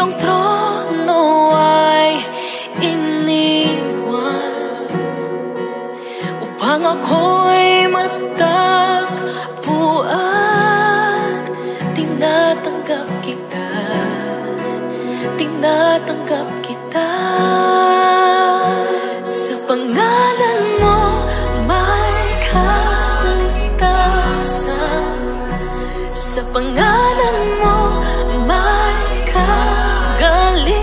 iyong trono ay iniwan upang ako'y matagpuan. Tinatanggap kita, tinatanggap kita. Sa pangalan mo may kaligtasan, sa pangalan mo may kagalingan,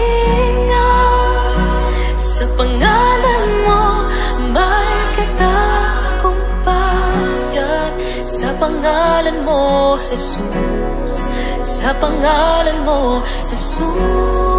sa pangalan mo may katagumpayan, sa pangalan mo, Jesus, sa pangalan mo, Jesus.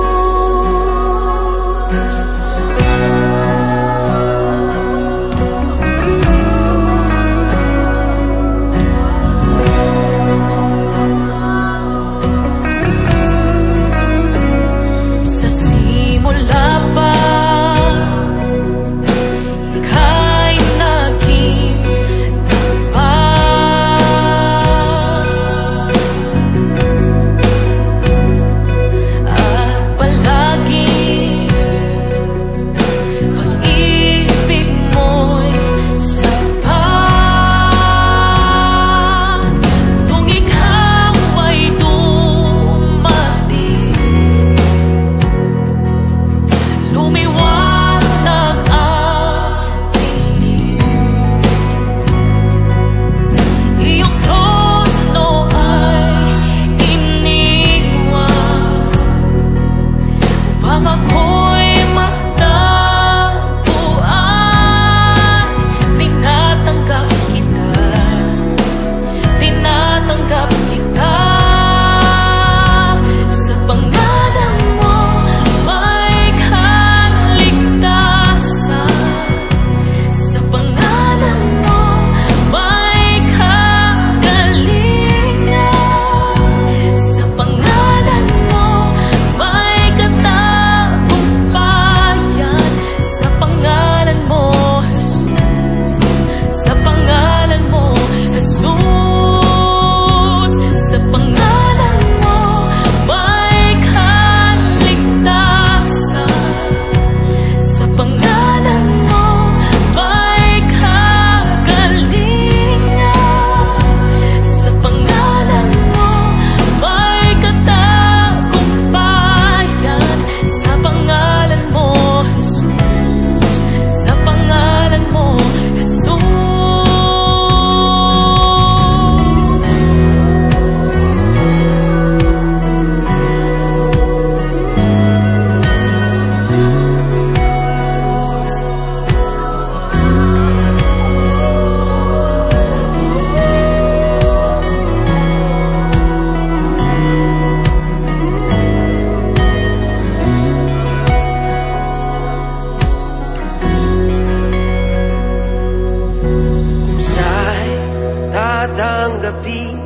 Tatanggapin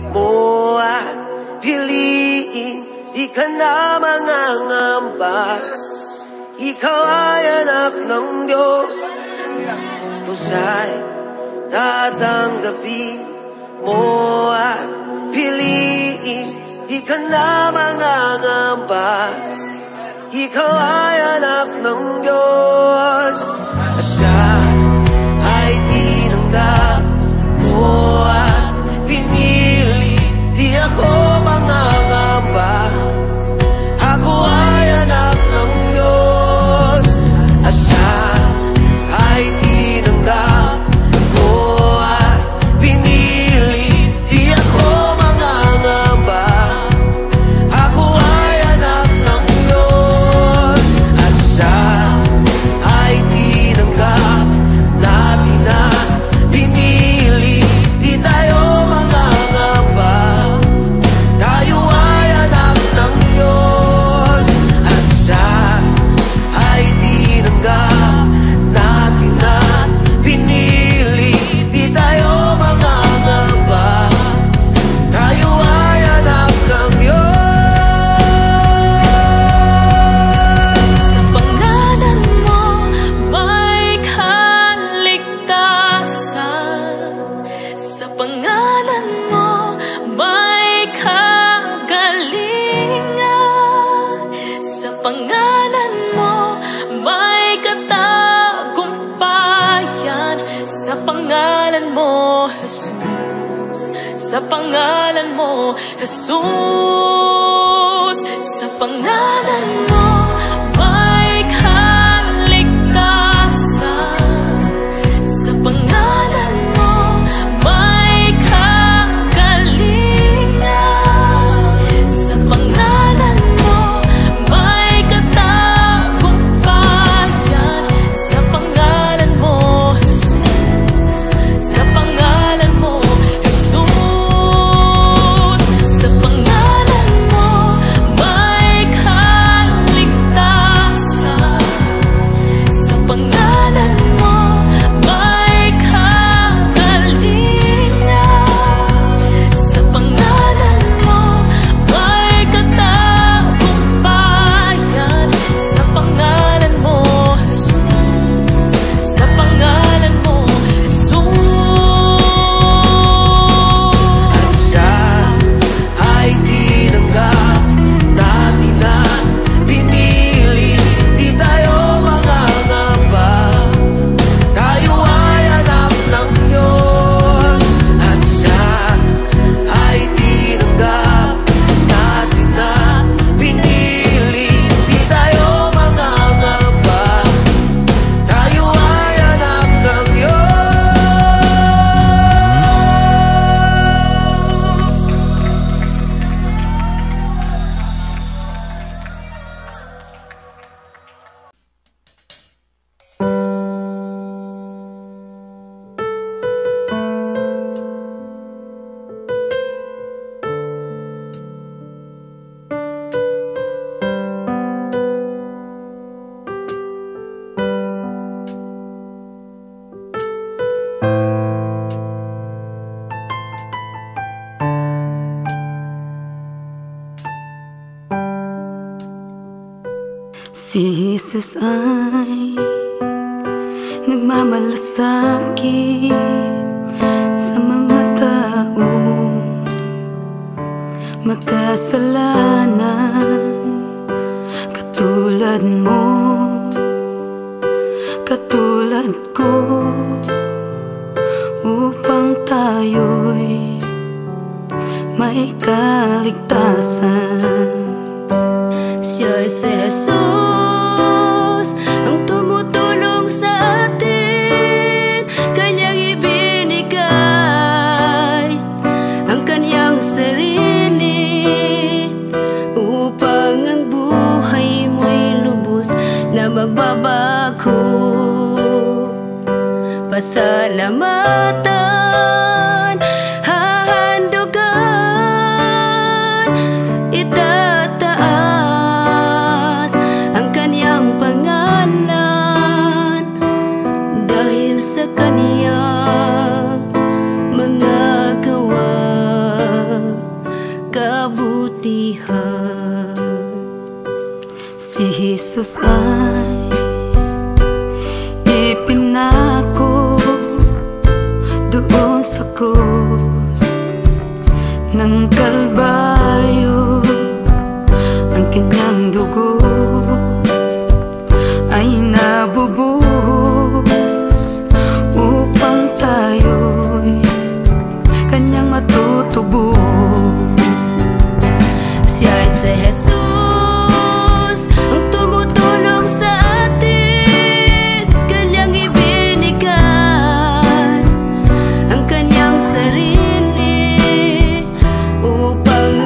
mo at piliin, di ka na mangangamba. Ikaw ay anak ng Diyos. Kusa'y tatanggapin mo at piliin, di ka na mangangamba. Ikaw ay anak ng Diyos. At siya ay tinanggap ko at pinili, di ako mangangamba. Ako ay anak ng Diyos. At siya ay tinanggap ko at pinili, di ako mangangamba. Ako ay anak ng Diyos. At siya ay sa pangalan mo, Jesus. Sa pangalan mo may kaligtasan, sa pangalan mo may kagalingan, sa pangalan mo may katagumpayan, sa pangalan mo, Jesus. Sa pangalan mo, Jesus. Sa pangalan mo may kaligtasan, sa pangalan mo may kagalingan, sa pangalan mo may katagumpayan, sa pangalan mo, Jesus. Sa pangalan mo, Jesus. At siya ay tinanggap natin na pinili. Di tayo mangangamba, tayo ay anak ng Diyos. At siya ay tinanggap natin na pinili. Di tayo mangangamba, tayo ay anak ng Diyos. Si Jesus ay nagmamalasakit sa mga taong makasalanan, katulad mo, katulad ko, upang tayo'y may kaligtasan. Siya'y si Jesus ang tumutulong sa atin, Kanyang ibinigay ang Kanyang sarili, upang ang buhay mo'y lubos na magbabago. Pasalamatan, hahandugan, itataas ang Kanyang pangalan, dahil sa Kanyang mga gawa, kabutihan. Si Jesus ay ipinako doon sa krus ng Kalbaryo. Ang Kanyang dugo ay nabubuhos upang tayo'y Kanyang matutubo. Siya'y si Jesus ang tumutulong sa atin, Kanyang ibinigay ang Kanyang sarili, upang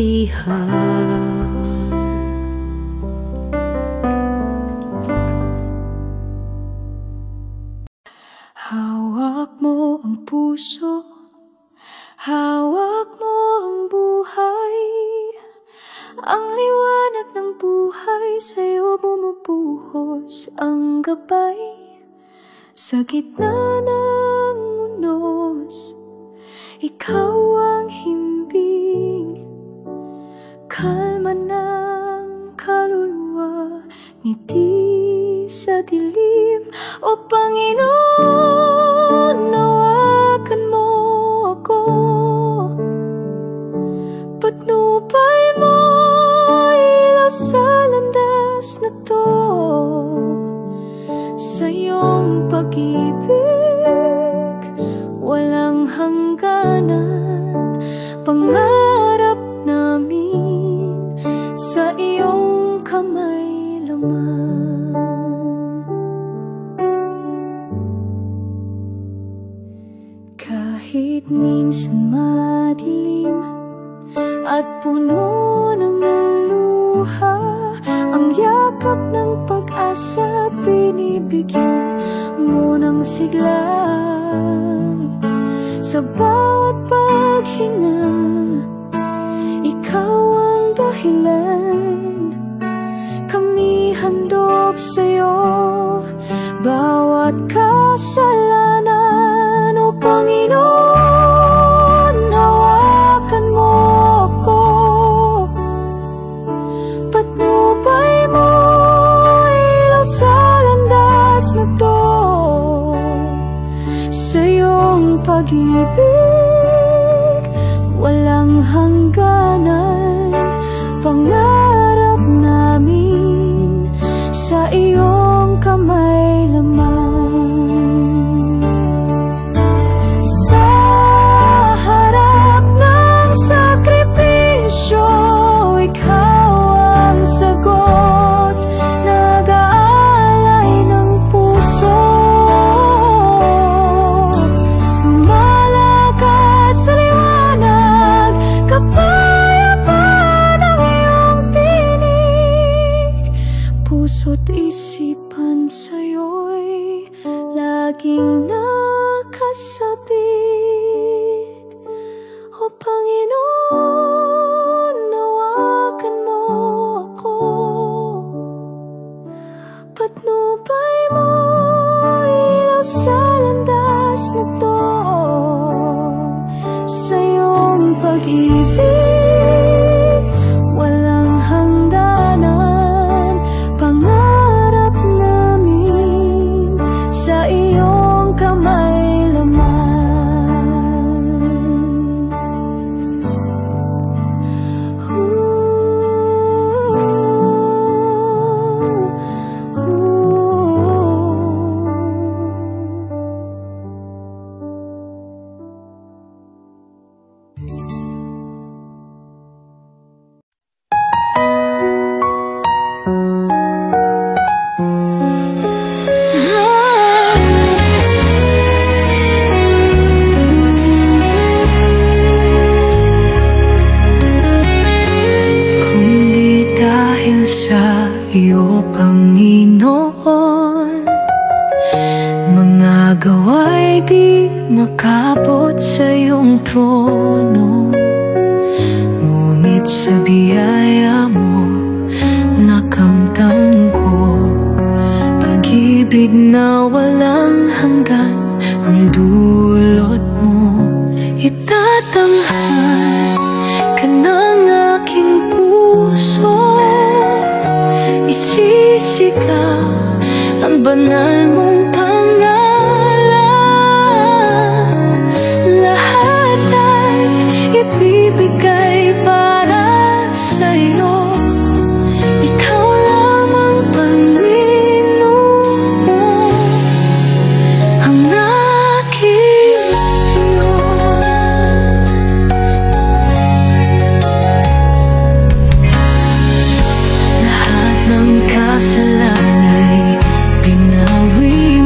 kabutihan. Hawak mo ang puso, hawak mo ang buhay. Ang liwanag ng buhay sa'yo bumubuhos ang gabay. Sa gitna ng unos, ikaw ang himbing. Kalma ng kaluluwa, ngiti sa dilim. O Panginoon, nawakan mo ako. Patnubay mo ilaw sa landas na to. Sa iyong pag-ibig walang hangganan. Pangarap namin sa iyong kamay laman. Kahit minsan madilim at puno ng luha, ang yakap ng pag-asa binibigyan mo ng sigla. Sa bawat paghinga, ikaw ang dahilan. Kami handog sa'yo bawat kasalanan. O Panginoon, hawakan mo ako. Patnubay mo ilaw sa landas na to. Sa iyong pag-ibig walang hangganan. Pangarap namin sa iyong kamay lamang. Sa harap ng sakripisyo, ikaw ang sagot. Nag-aalay ng puso, lumalakad sa liwanag. Kapayapaan ang iyong tinig. Puso't isipan sa'yo'y laging nakasabit. O Panginoon, nawakan mo ako. Patnubay mo ilaw sa landas na to. Sa iyong pag-ibig walang hangganan. Pangarap namin sa iyong kamay lamang. Kung di dahil sa iyo, Panginoon, mga gawa'y di makabot sa iyong trono. Ngunit sa biyaya mo nakamtan ko pag-ibig na walang hanggan ang dulot mo. Itatanghal ka ng aking puso, isisigaw ang banal mong pangalan. Lahat ay ibibigay para sa'yo. Ikaw lamang, Panginoon, ang aking Diyos. Lahat ng kasalanan ay binawi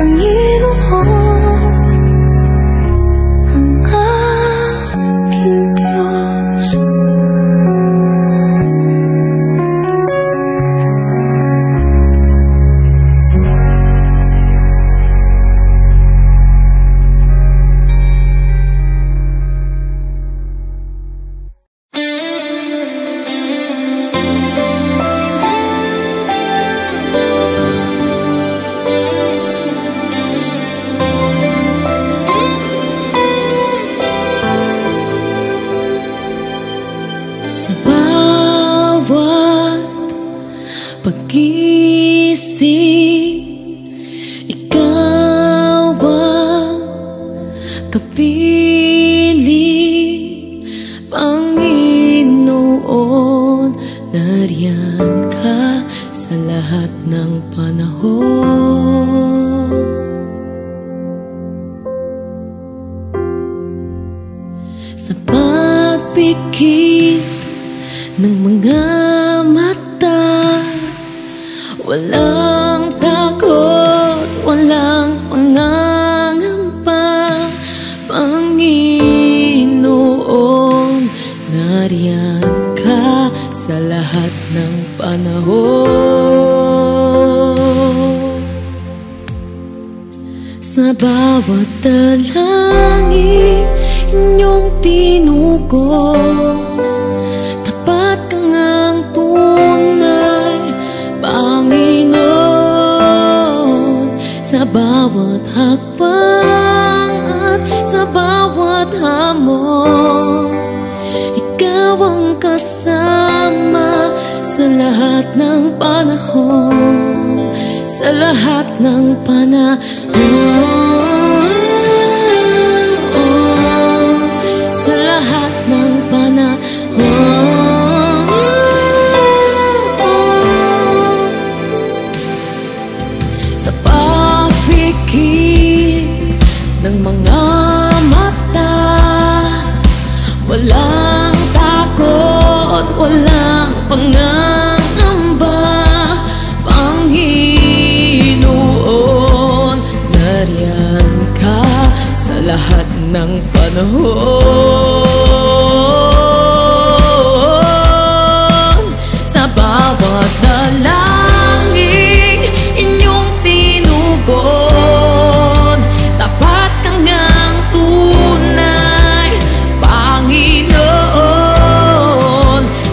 Panginoon, ang aking Diyos. Sa bawat paggising, ikaw ang kapiling, Panginoon. Nariyan ka sa lahat ng panahon. Sa pagpikit ng mga mata, walang takot, walang pangangamba, Panginoon. Nariyan ka sa lahat ng panahon. Sa bawat dalangin inyong tinugon, tapat ka ngang tunay, Panginoon. Sa bawat hakbang at sa bawat hamon, ikaw ang kasama sa lahat ng panahon, sa lahat ng panahon. Sa lahat ng panahon, sa pagpikit ng mga mata, walang takot, walang pangangamba, Panginoon. Nariyan ka sa lahat ng panahon. Sa bawat dalangin inyong tinugon, tapat ka ngang tunay, Panginoon.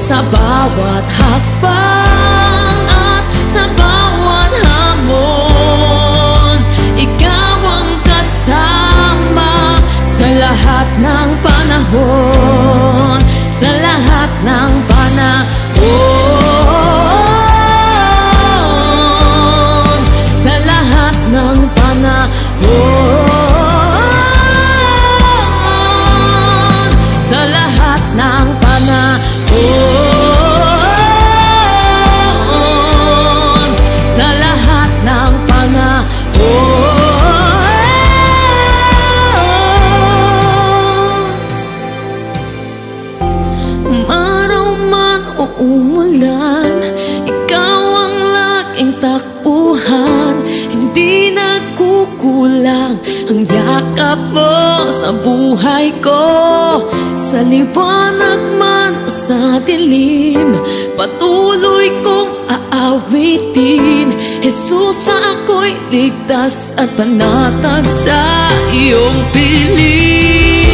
Sa bawat hakbang at sa bawat hamon, ikaw ang kasama sa lahat ng panahon, sa lahat ng panahon, sa lahat ng panahon, sa lahat ng panahon, sa lahat ng panahon. Umaraw man o umulan, ikaw ang laging takbuhan. Hindi nagkukulang ang yakap mo sa buhay ko. Sa liwanag man o sa dilim, patuloy kong aawitin. Jesus, ako'y ligtas at panatag sa iyong piling.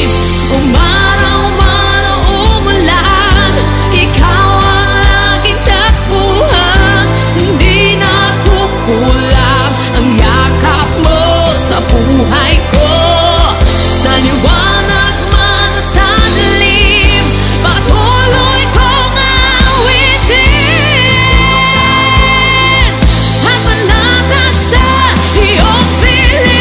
Umaraw man o umulan, ikaw ang laging takbuhan. Hindi nagkukulang ang yakap mo sa buhay ko. Sa liwanag man o sa dilim, patuloy kong awitin at panatag sa iyong piling.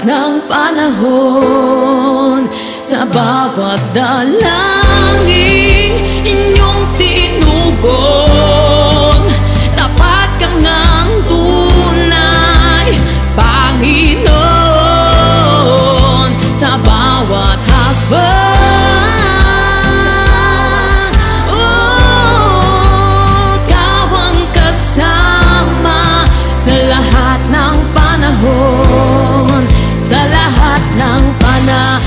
ng panahon. Sa bawat dalangin inyong tinugon, tapat kang ng tunay, Panginoon. Sa bawat hakbang, Ikaw ang kasama sa lahat ng panahon, sa lahat ng panahon.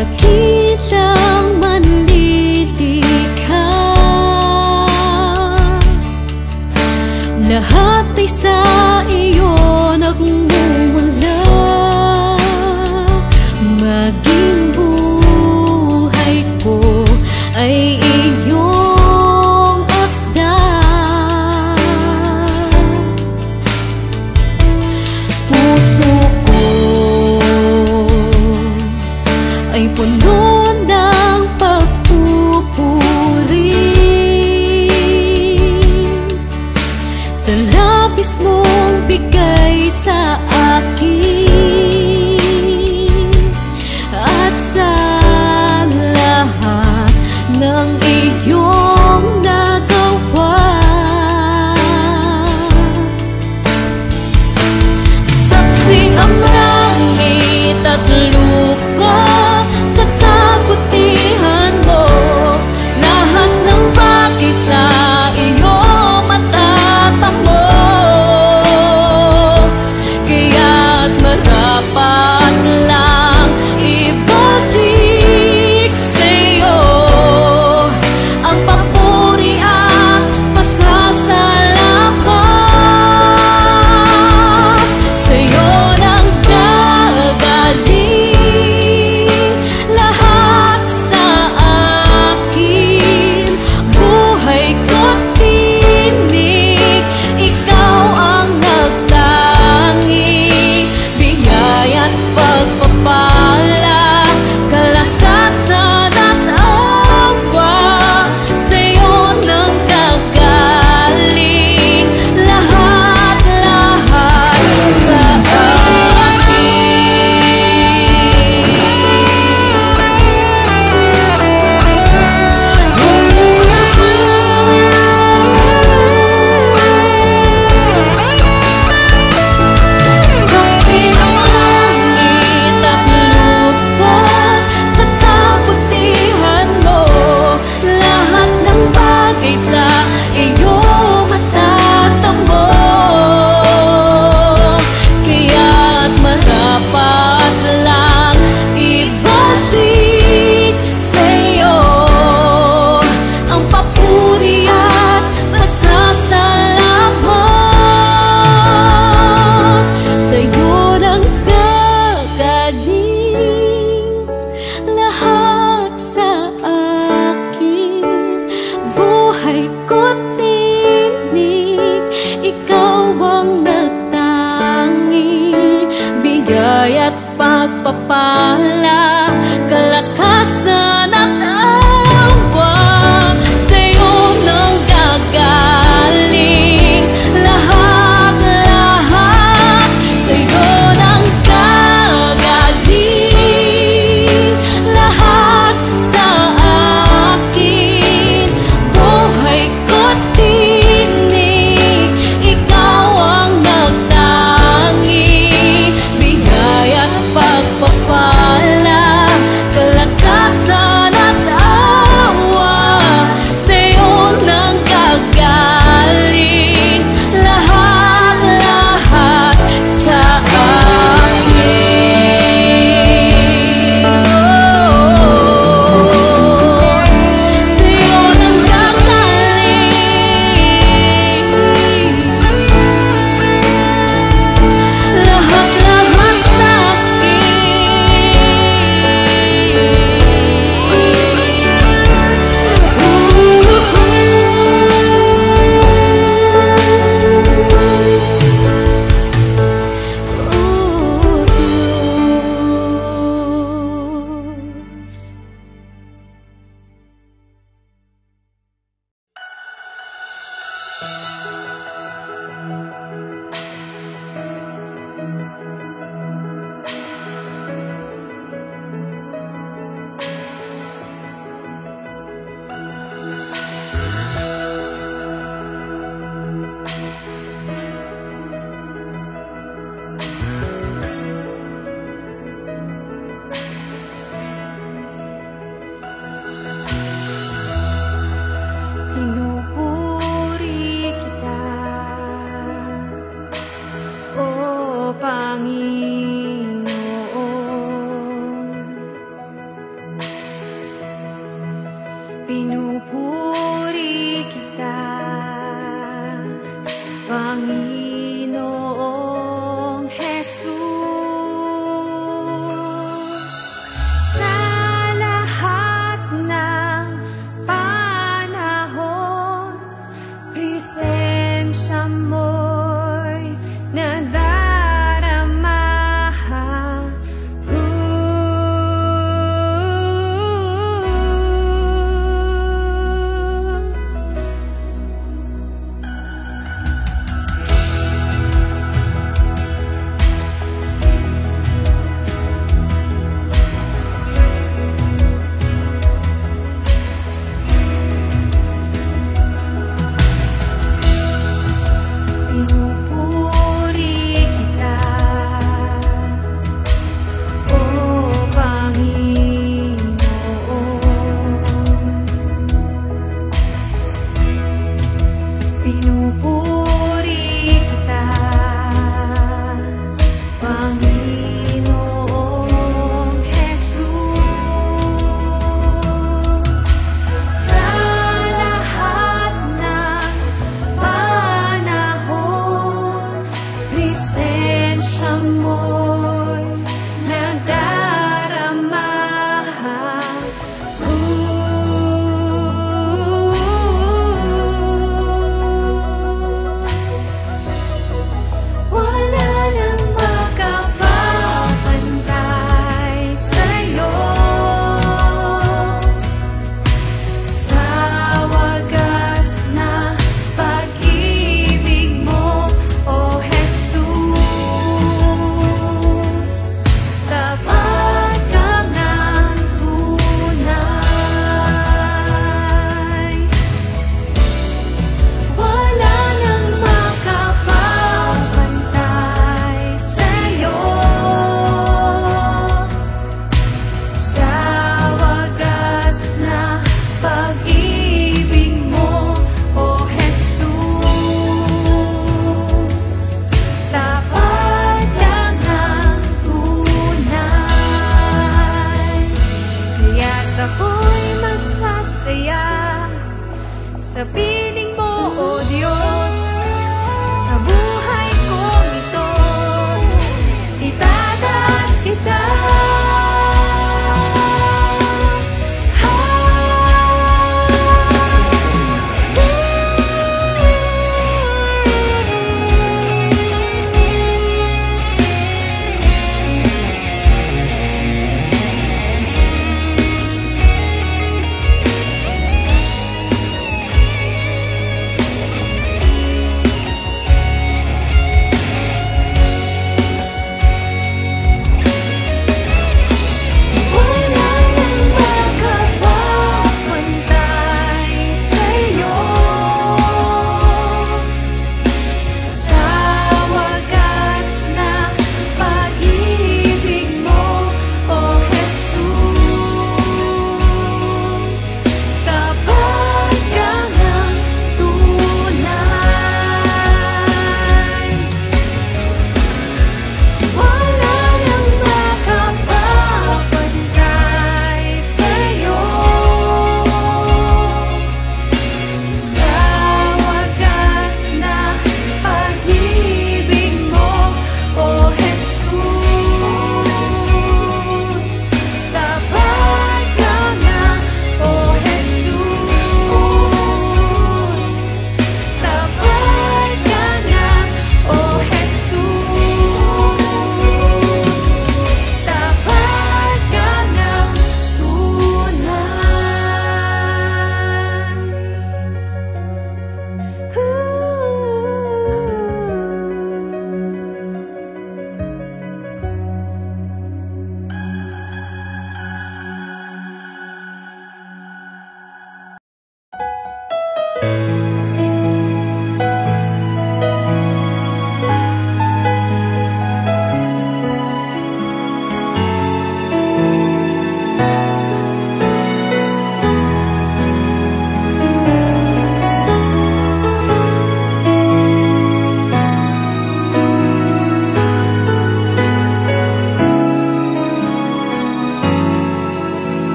Dakit pagpapala, kalakasan at awa. Sa'yo nang gagaling lahat-lahat. Sa'yo nang gagaling lahat sa akin. Buhay ko't tinig, ikaw ang nagtangi. Bigaya't pagpapala, kalakasan at awa. Sa'yo nang gagaling lahat-lahat sa akin. Sa'yo nang gagaling lahat-lahat sa pinupuri kita, O Panginoon. Pinupuri kita, Panginoong Jesus. Sa lahat ng panahon, presensya mo'y nadarama.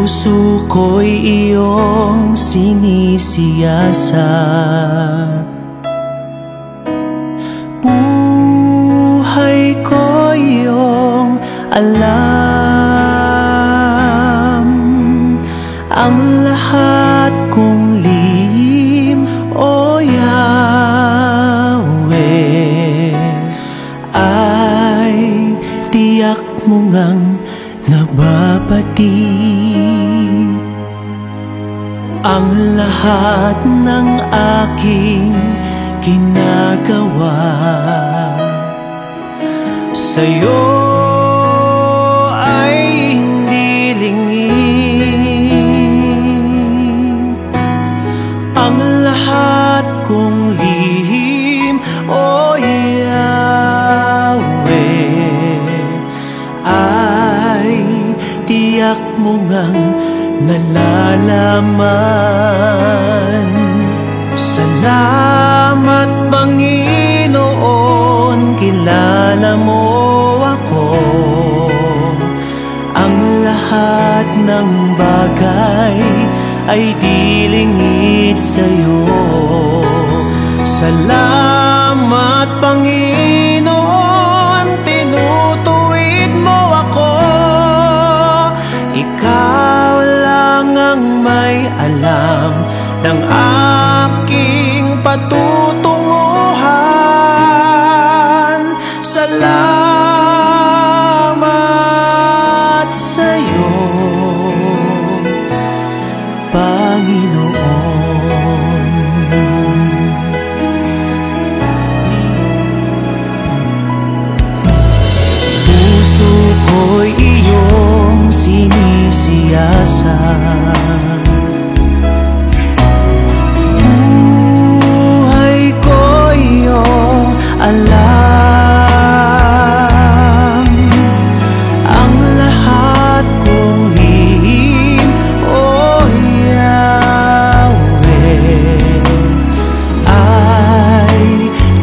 Puso ko'y iyong sinisiyasat, buhay ko iyong alam. Ang lahat kong lihim, O Yahweh, ay tiyak mo ngang nababati. Ang lahat ng aking ginagawa sa'yo ay hindi lingid. Ang lahat kong lihim, O Yahweh, ay tiyak mo ngang nalalaman. Salamat Panginoon, kilala mo ako. Ang lahat ng bagay ay di lingid sa'yo. Salamat Panginoon, tinutuwid mo ako. Ikaw lang ang may alam ng aking patutunguhan. Salamat sa'yo, Panginoon. Puso ko'y iyong sinisiyasat, buhay ko iyong alam. Ang lahat kong lihim, O Yahweh, ay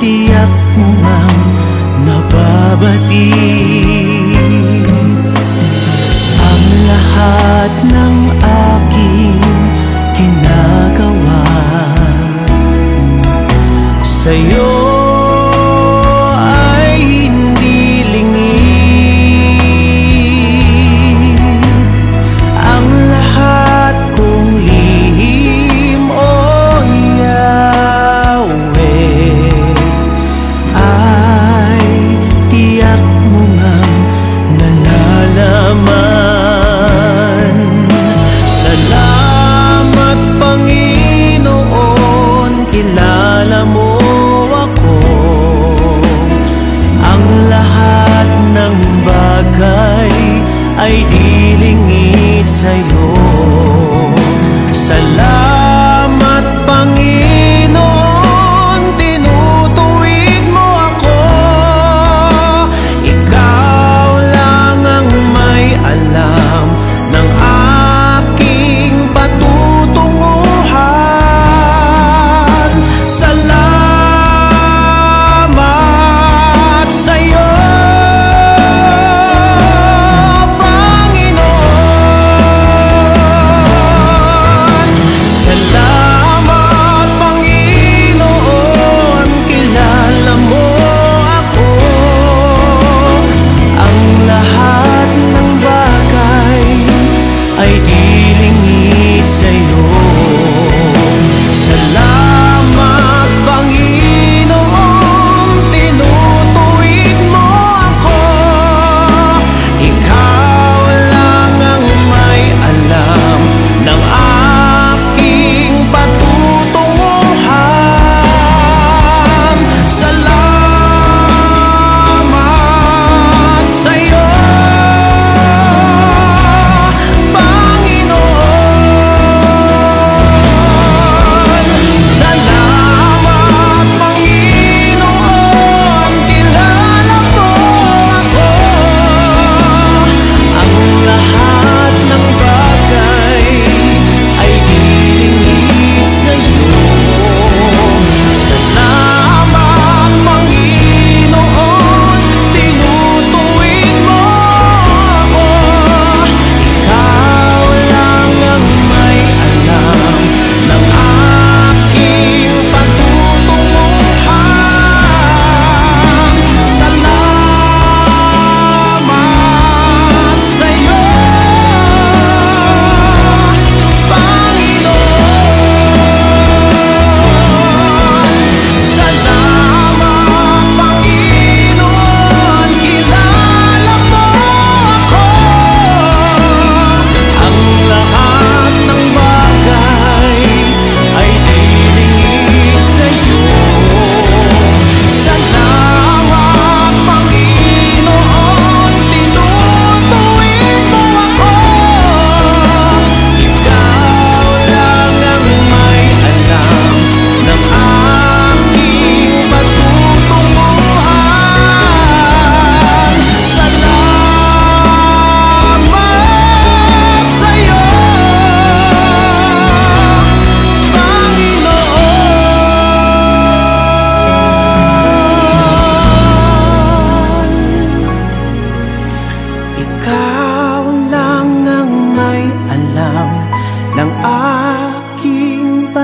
tiyak mo ngang nababati. Ang lahat ng aking ginagawa sa'yo ay hindi lingid. Ang lahat kong lihim, O Yahweh, ay tiyak mo ngang nalalaman. Salamat Panginoon, kilala mo ako.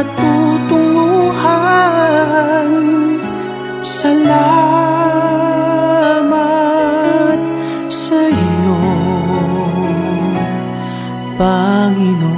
patutunguhan. Salamat sa iyo, Panginoon.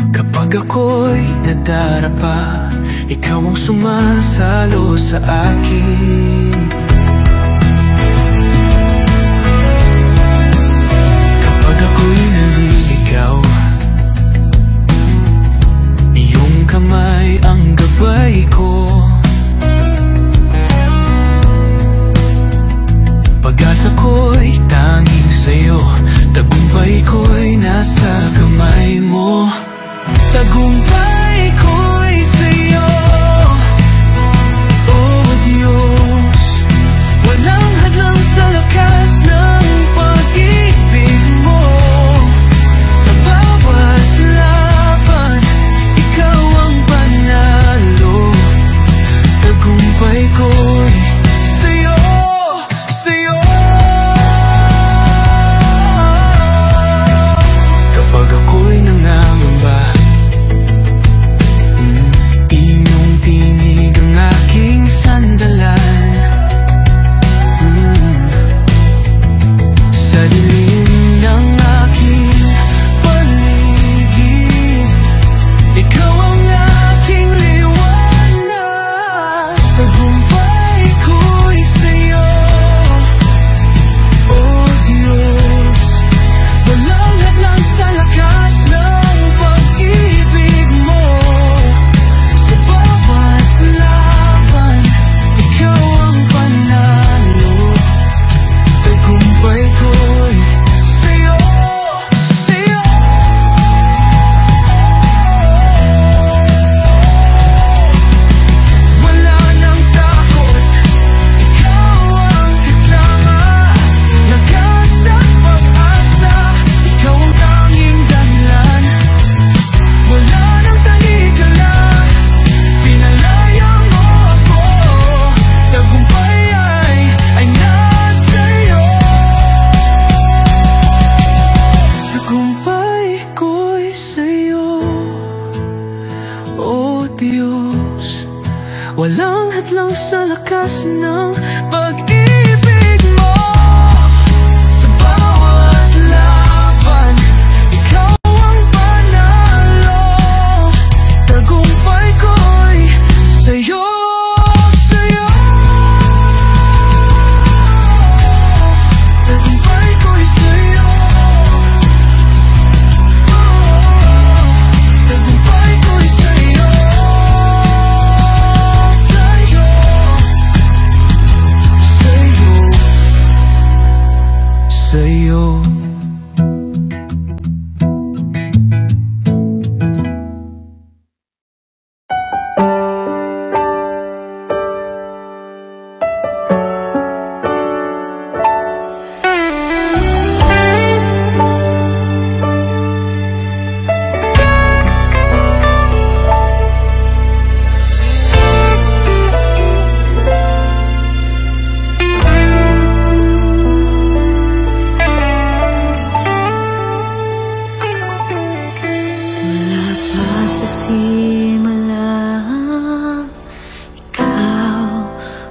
Kapag ako'y nadarapa, ikaw ang sumasalo sa akin. Kapag ako'y naliligaw, iyong kamay ang gabay ko. Pag-asa ko'y tanging sa'yo, tagumpay ko'y nasa kamay mo. Tagumpay ko'y sa'yo, oh Diyos. Walang hadlang sa lakas ng pag-ibig mo. Sa bawat laban, ikaw ang panalo. Tagumpay ko'y sa'yo, sa'yo. Kapag ako'y nangangamba, inyong tinig ang aking sandalan. Sa dilim ng aking paligid, ikaw ang aking liwanag. Tagumpay ko'y sa'yo, oh Diyos. Walang hadlang sa lakas ng pag-ibig mo. Sa bawat laban, ikaw ang panalo. Tagumpay ko'y sa'yo, sa'yo. Wala nang takot, ikaw ang kasama. Lakas at pag-asa, ikaw ang tanging dahilan. Wala nang talikala, pinalaya mo ako. Tagumpay ay nasa'yo. Tagumpay ko'y sa'yo, oh Diyos. Walang hadlang sa lakas ng pag-ibig mo. Sa bawat laban, ikaw ang panalo. Tagumpay ko'y sa'yo, sa'yo. Tagumpay ko'y sa'yo. Tagumpay ko'y sa'yo, sa'yo, sa'yo, sa'yo. Mula pa sa simula, ikaw,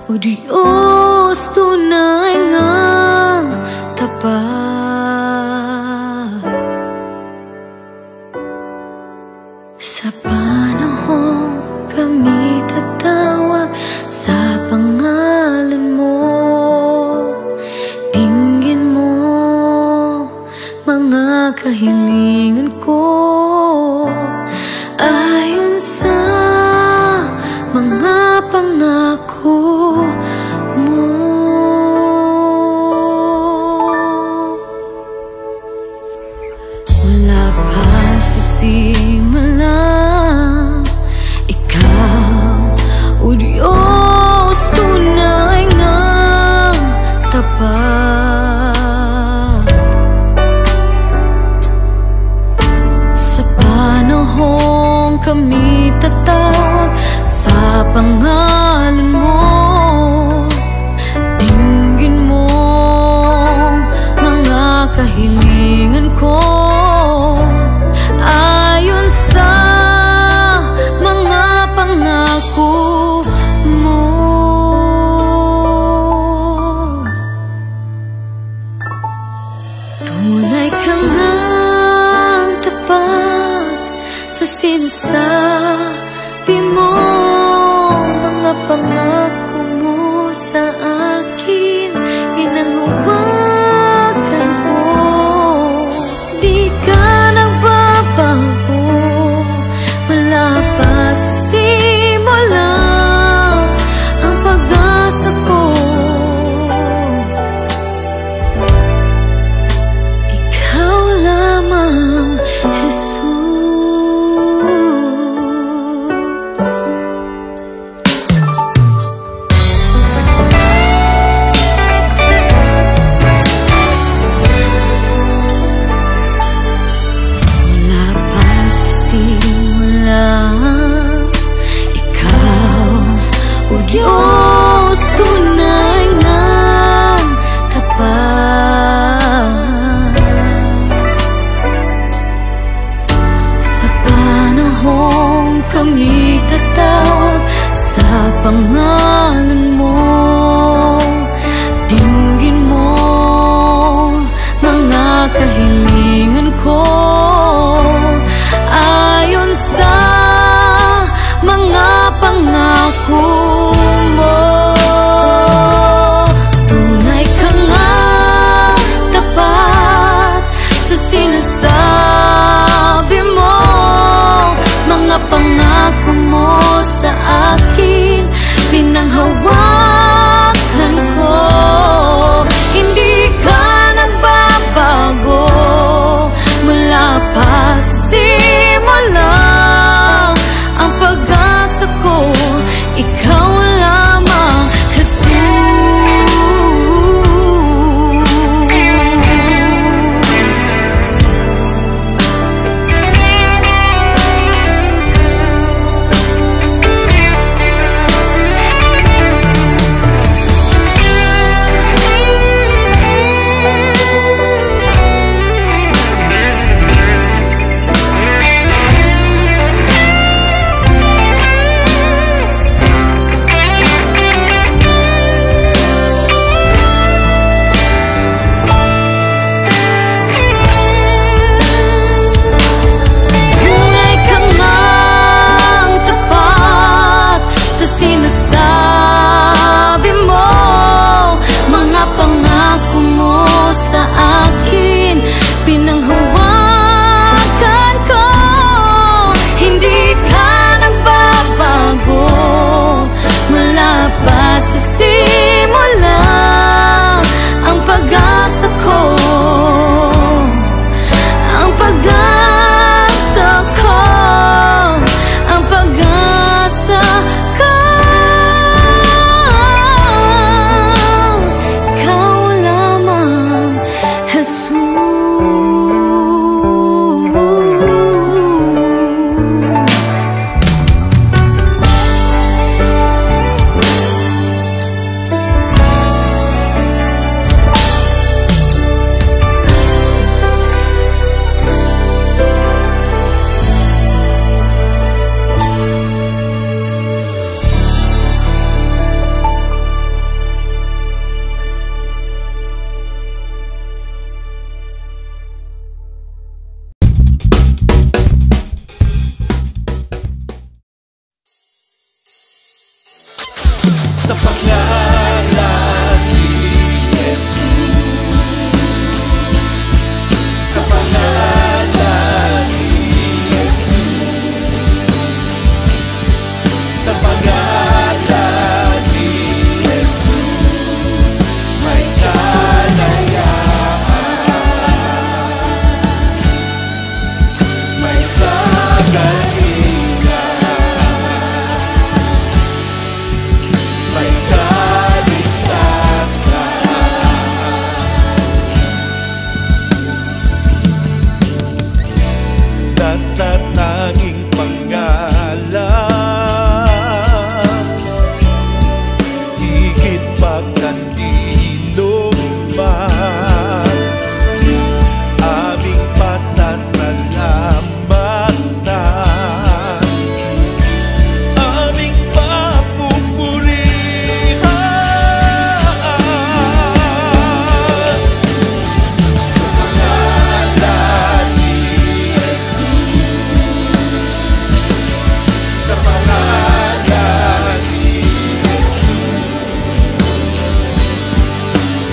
o Diyos, tunay ngang tapat. Sa panahong kami tatawag sa pangalan mo,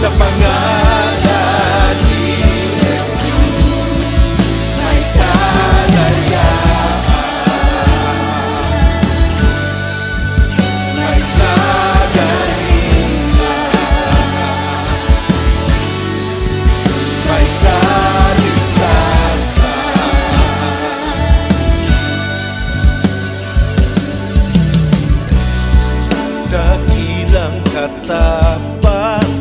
sa pangalan ni Jesus may kalayaan, may kagalingan, may kaligtasan. Dakilang katapatan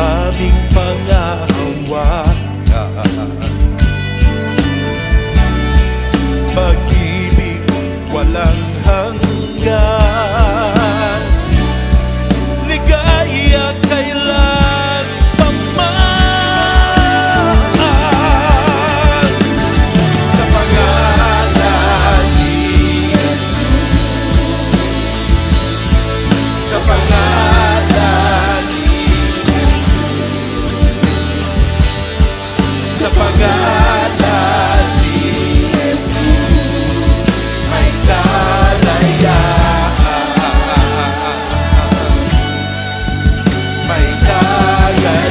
aming panghahawakan, pag-ibig walang hanggan, ligaya kailan paman. Sa pangalan ni Jesus, sa pangalan ni Jesus, sa pangalan ni Jesus may kalayaan, may kagalingan,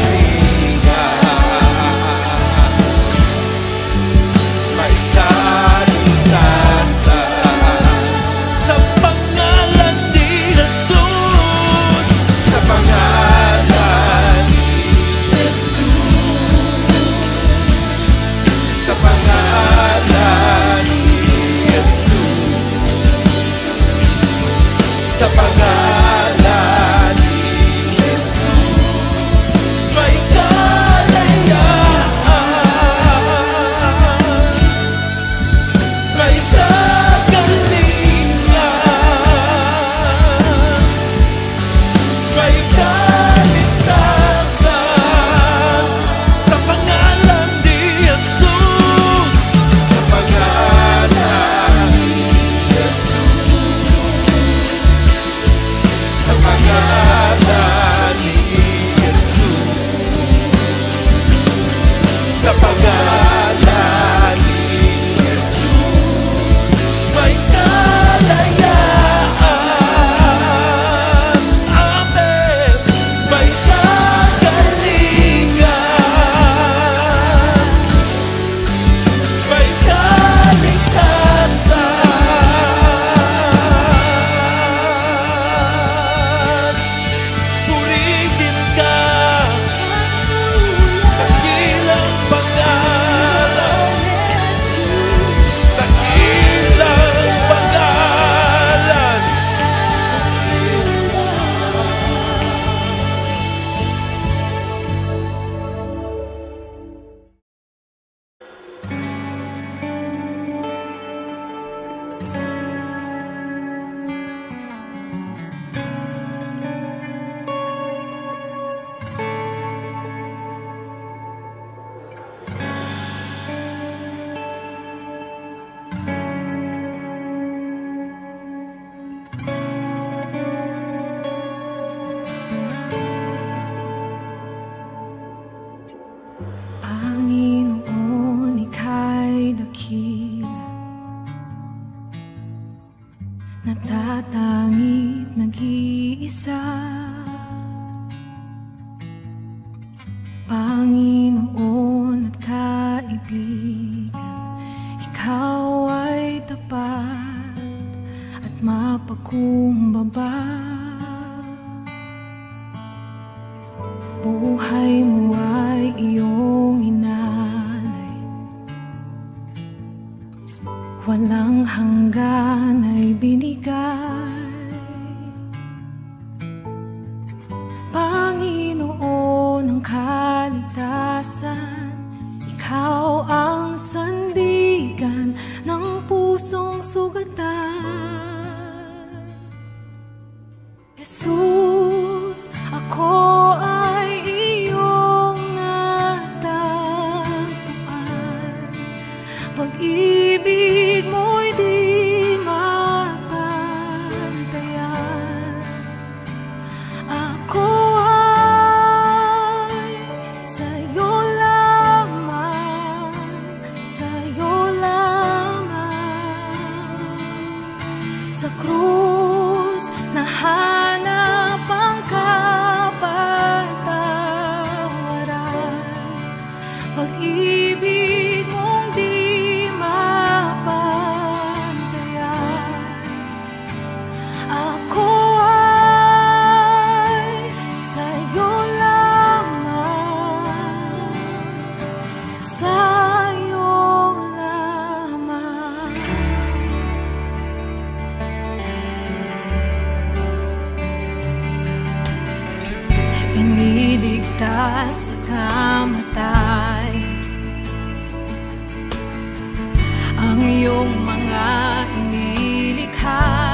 may kaligtasan. Sa pangalan ni Jesus, sa pangalan ni Jesus, sa pangalan ni Jesus, sa pangalan ni Jesus may kalayaan, may kagalingan, may kaligtasan. Sa pangalan ni Jesus, sa pangalan ni Jesus, sa pangalan ni Jesus, sa pangalan ni Jesus may kalayaan. Amen. May kagalingan, may kaligtasan. Purihin ka, dakilang pangalan, dakilang pangalan. Panginoon, ika'y dakila, natatangit nag-iisa. Panginoon at kaibigan, ikaw ay tapat at mapagkumbaba. Buhay mo ay iyong inalay, walang hanggan ay binigay. Panginoon ang kaligtasan, ikaw ang sandigan ng pusong sugatan. Jesus, ako ay iyong natagpuan, pag-ibig mo'y di iligtas sa kamatay. Ang iyong mga inilikha